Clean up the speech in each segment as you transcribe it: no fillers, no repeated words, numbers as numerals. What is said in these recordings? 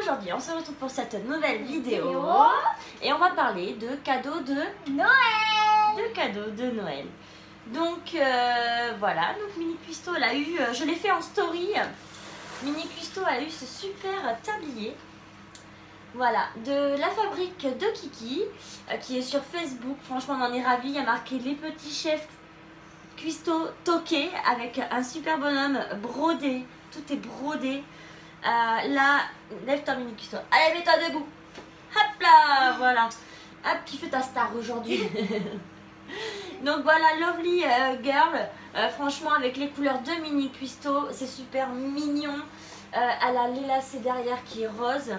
aujourd'hui on se retrouve pour cette nouvelle vidéo et on va parler de cadeaux de Noël. Donc voilà, donc Mini Cuisto elle a eu, je l'ai fait en story, Mini Cuisto a eu ce super tablier. Voilà, de la fabrique de Kiki, qui est sur Facebook. Franchement, on en est ravis. Il y a marqué les petits chefs Cuisto toqués avec un super bonhomme brodé. Tout est brodé. Là, lève-toi, Mini Cuisto. Allez, mets-toi debout. Hop là, voilà. Hop, qui fait ta star aujourd'hui. Donc voilà, Lovely Girl. Franchement, avec les couleurs de Mini Cuisto, c'est super mignon. Elle a les lacets derrière qui est rose.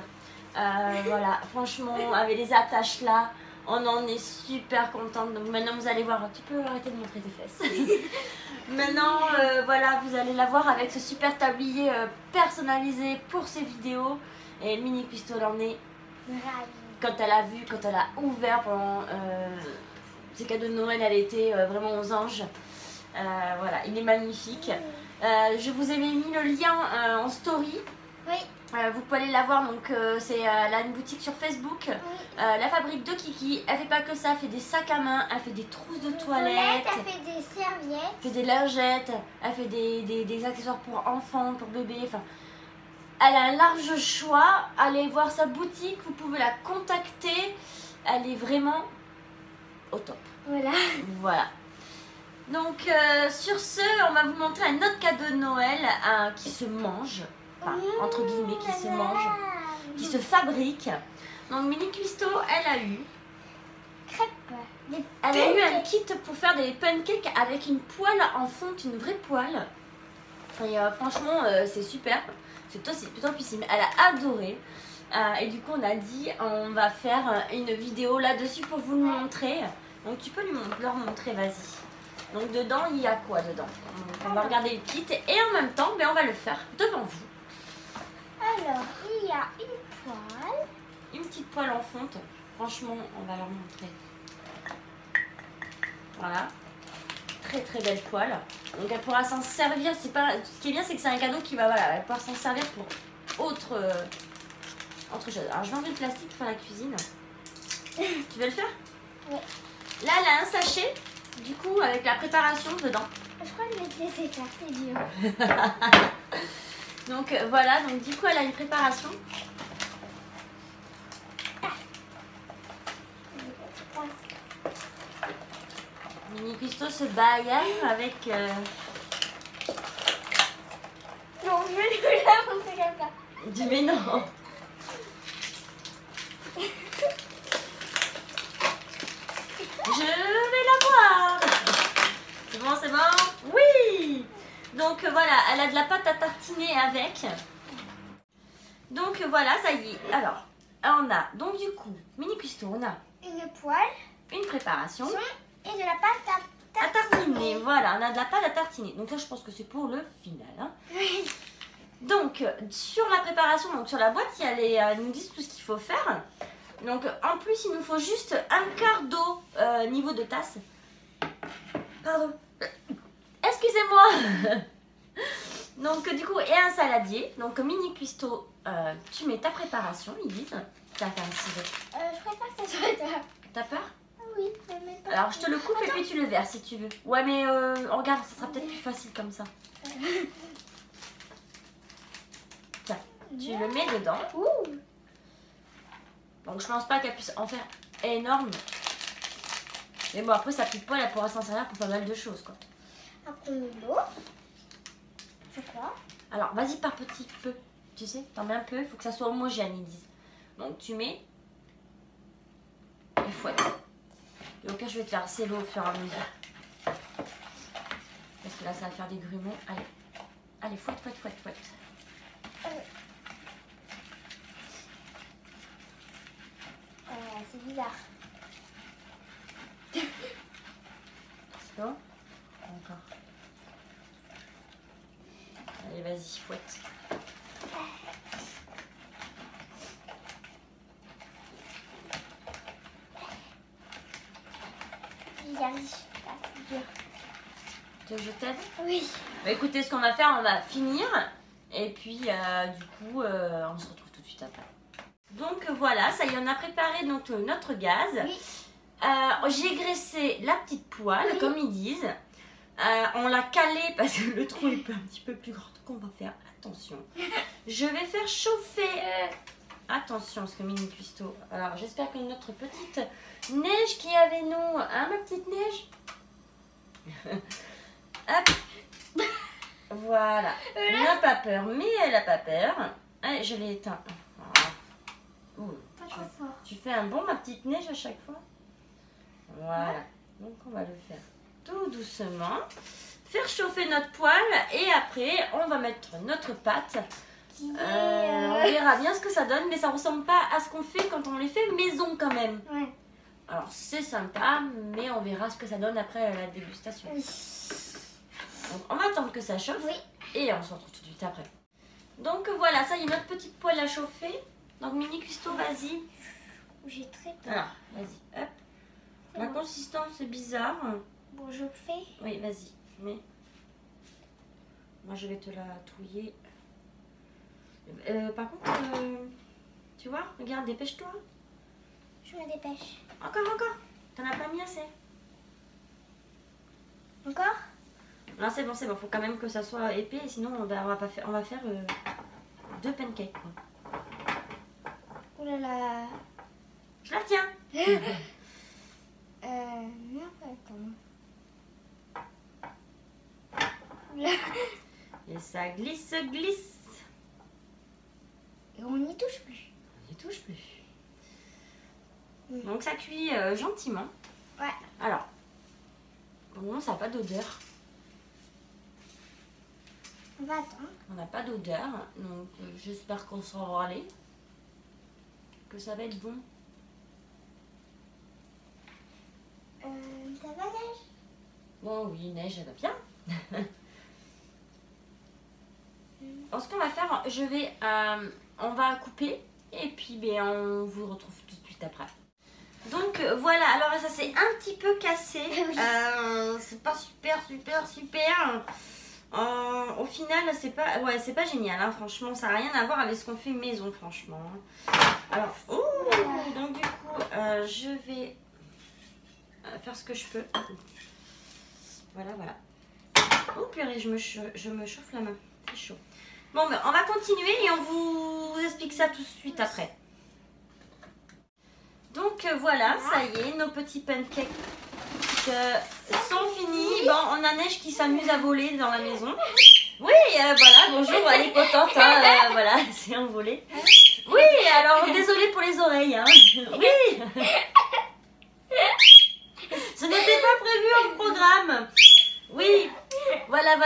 Voilà, franchement, avec les attaches là, on en est super contente. Donc maintenant, vous allez voir, tu peux arrêter de montrer tes fesses. Maintenant, voilà, vous allez la voir avec ce super tablier personnalisé pour ses vidéos. Et Mini Cuisto en est Ravie. quand elle a vu, quand elle a ouvert pendant ses cadeaux de Noël, elle était vraiment aux anges. Voilà, il est magnifique. Je vous ai mis le lien en story. Oui. Vous pouvez aller la voir, donc c'est elle a une boutique sur Facebook. Oui. La fabrique de Kiki, elle fait pas que ça, elle fait des sacs à main, elle fait des trousses de toilette, Elle fait des serviettes. elle fait des lingettes, elle fait des accessoires pour enfants, pour bébés, enfin elle a un large choix. Allez voir sa boutique, vous pouvez la contacter, elle est vraiment au top. Voilà. Voilà. Donc sur ce, on va vous montrer un autre cadeau de Noël qui se mange. Enfin, entre guillemets, qui se mange, qui se fabrique. Donc Mini Cuisto, elle a eu un kit pour faire des pancakes avec une poêle en fonte, une vraie poêle. Et franchement, c'est super. C'est plutôt puissant. Elle a adoré. Et du coup, on a dit, on va faire une vidéo là-dessus pour vous le montrer. Donc tu peux leur montrer, vas-y. Donc dedans, il y a quoi dedans? On va regarder le kit et en même temps, on va le faire devant vous. Alors, il y a une poêle. Une petite poêle en fonte. Franchement, on va leur montrer. Voilà. Très très belle poêle. Donc elle pourra s'en servir. Ce qui est bien, c'est que c'est un cadeau qui va, voilà, elle pourra s'en servir pour autre chose. Alors je vais enlever le plastique pour faire la cuisine. Tu veux le faire? Oui. Là, elle a un sachet, du coup, avec la préparation dedans. Je crois que je vais te laisser faire, c'est dur. Donc voilà, donc du coup elle a une préparation. Mini Cuisto se bagarre avec... Non, je vais lui la montrer comme ça. Dis mais non. Je vais la voir. C'est bon, c'est bon? Oui. Donc voilà, elle a de la pâte à tartiner avec. Donc voilà, ça y est. Alors, on a donc du coup, Mini Cuisto, on a Une poêle une préparation et de la pâte à tartiner. Voilà, on a de la pâte à tartiner. Donc ça, je pense que c'est pour le final. Hein. Oui. Donc sur la préparation, donc sur la boîte, il y a ils nous disent tout ce qu'il faut faire. Donc en plus, il nous faut juste un quart d'eau niveau de tasse. Pardon. Excusez-moi. Donc du coup, et un saladier. Donc Mini Cuisto, tu mets ta préparation, ils disent. Tiens, t'as un ciseau. Je préfère que ça soit toi. T'as peur? Oui, mais pas. Alors je te le coupe et puis tu le verses si tu veux. Ouais, mais regarde, ça sera peut-être plus facile comme ça. Tiens, tu le mets dedans. Ouh. Donc je pense pas qu'elle puisse en faire énorme. Mais bon, après sa petite poêle, elle pourra s'en servir pour pas mal de choses, quoi. Après, on met l'eau. Je crois. Alors vas-y par petit peu. Tu sais, t'en mets un peu, il faut que ça soit homogène, ils disent. Donc tu mets et fouette. Et au pire, je vais te faire verser l'eau au fur et à mesure. Parce que là, ça va faire des grumeaux. Allez, allez, fouette, fouette, fouette, fouette. C'est bizarre. C'est bon? Encore. Allez, vas-y, fouette. J'y arrive pas, c'est dur. Tu veux que je t'aide? Oui. Bah écoutez, ce qu'on va faire, on va finir. Et puis, du coup, on se retrouve tout de suite après. Donc voilà, ça y est, on a préparé donc, notre gaz. Oui. J'ai graissé la petite poêle, Oui. comme ils disent. On l'a calée parce que le trou est un petit peu plus grand. Donc on va faire attention. Je vais faire chauffer. Attention, parce que mini cuistot. Alors j'espère que notre petite neige qui est avec nous, hein, ma petite neige. Hop. Voilà. Elle n'a pas peur, mais elle n'a pas peur. Allez, je l'ai éteint. Ouh, Pas trop fort. tu fais un bon, ma petite neige, à chaque fois. Voilà. Donc on va le faire tout doucement. Faire chauffer notre poêle et après on va mettre notre pâte. On verra bien ce que ça donne, mais ça ressemble pas à ce qu'on fait quand on les fait maison quand même. Ouais. Alors c'est sympa, mais on verra ce que ça donne après la dégustation. Oui. Donc on va attendre que ça chauffe Oui. et on se retrouve tout de suite après. Donc voilà, ça y est, notre petite poêle à chauffer. Donc mini cuistot, vas-y. J'ai très peur. Alors, vas-y, hop. La consistance est bizarre. Bon, je le fais. Oui, vas-y, mais moi je vais te la touiller. Par contre, tu vois, regarde, dépêche-toi. Je me dépêche. Encore. T'en as pas mis assez. Encore? Non, c'est bon, faut quand même que ça soit épais, sinon on va faire 2 pancakes. Quoi. Oh là là. Je la tiens. Non, attends. Et ça glisse. Et on n'y touche plus. On n'y touche plus. Donc ça cuit gentiment. Ouais. Alors, pour le moment ça n'a pas d'odeur. On va attendre. On n'a pas d'odeur, donc j'espère qu'on sera râlé. Que ça va être bon. Ça va, Neige? Bon, oui, neige, elle va bien. Alors, ce qu'on va faire, on va couper et puis on vous retrouve tout de suite après. Donc voilà, alors ça c'est un petit peu cassé. C'est pas super. Au final, c'est pas génial, hein, franchement, ça n'a rien à voir avec ce qu'on fait maison, franchement. Alors, donc du coup, je vais faire ce que je peux. Voilà. Oh purée, je me chauffe la main, c'est chaud. Bon, ben, on va continuer et on vous explique ça tout de suite après. Donc voilà, ça y est, nos petits pancakes sont finis. Bon, on a Neige qui s'amuse à voler dans la maison. Oui, voilà, bonjour, elle est contente, hein, voilà, elle s'est envolée. Oui, alors désolée pour les oreilles, hein. Oui. Ce n'était pas prévu en programme. Oui, voilà.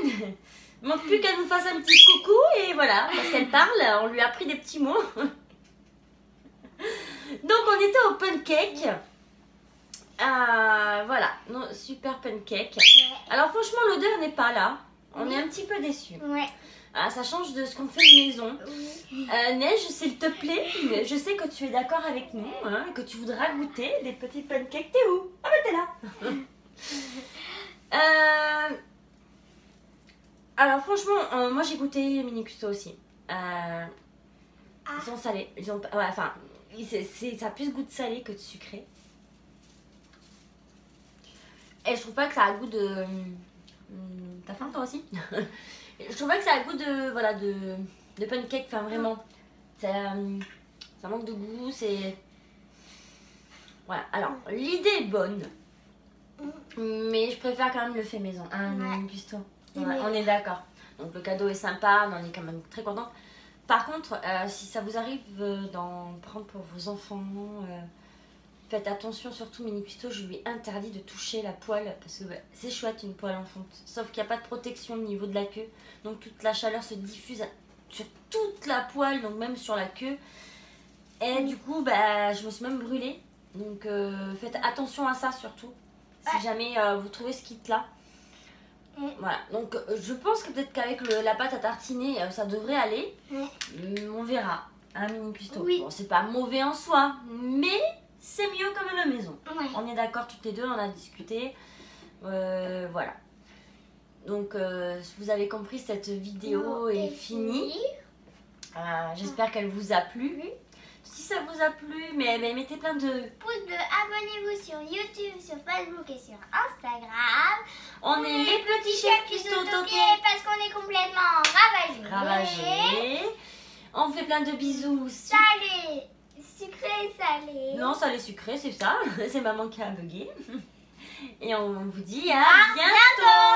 Il manque plus qu'elle nous fasse un petit coucou et voilà, parce qu'elle parle, on lui a appris des petits mots. Donc on était au pancake. Voilà, nos super pancakes. Alors franchement l'odeur n'est pas là. On est un petit peu déçus. Ouais. Ça change de ce qu'on fait de maison. Oui. Neige, s'il te plaît, je sais que tu es d'accord avec nous, hein, que tu voudras goûter des petits pancakes. T'es où? Ah ben t'es là. Alors franchement, moi j'ai goûté mini cuistot aussi. Ils sont salés. Ça a plus goût de salé que de sucré. Et je trouve pas que ça a goût de... T'as faim toi aussi? Je trouve pas que ça a goût de pancake, enfin vraiment. Ça manque de goût, c'est... Voilà, alors l'idée est bonne. Mais je préfère quand même le fait maison. Mini cuistot. Ouais, on est d'accord. Donc le cadeau est sympa, mais on est quand même très contente. Par contre, si ça vous arrive d'en prendre pour vos enfants, faites attention, surtout mini cuistot, je lui ai interdit de toucher la poêle parce que c'est chouette une poêle en fonte. Sauf qu'il n'y a pas de protection au niveau de la queue. Donc toute la chaleur se diffuse sur toute la poêle, donc même sur la queue. Et du coup, je me suis même brûlée. Donc faites attention à ça surtout. Si jamais vous trouvez ce kit là. Voilà, donc je pense que peut-être qu'avec la pâte à tartiner, ça devrait aller. On verra, un mini cuistot. Oui. Bon, c'est pas mauvais en soi, mais c'est mieux comme à la maison. Ouais. On est d'accord toutes les deux, on a discuté. Voilà. Donc, vous avez compris, cette vidéo est finie. J'espère qu'elle vous a plu. Si ça vous a plu, mais mettez plein de pouces bleus, abonnez-vous sur YouTube, sur Facebook et sur Instagram. On est les petits chefs cuistots toqués parce qu'on est complètement ravagés. Ravagés. On fait plein de bisous. Salé, sucré, salé. Non, salé sucré, c'est ça. C'est maman qui a bugué. Et on vous dit à bientôt.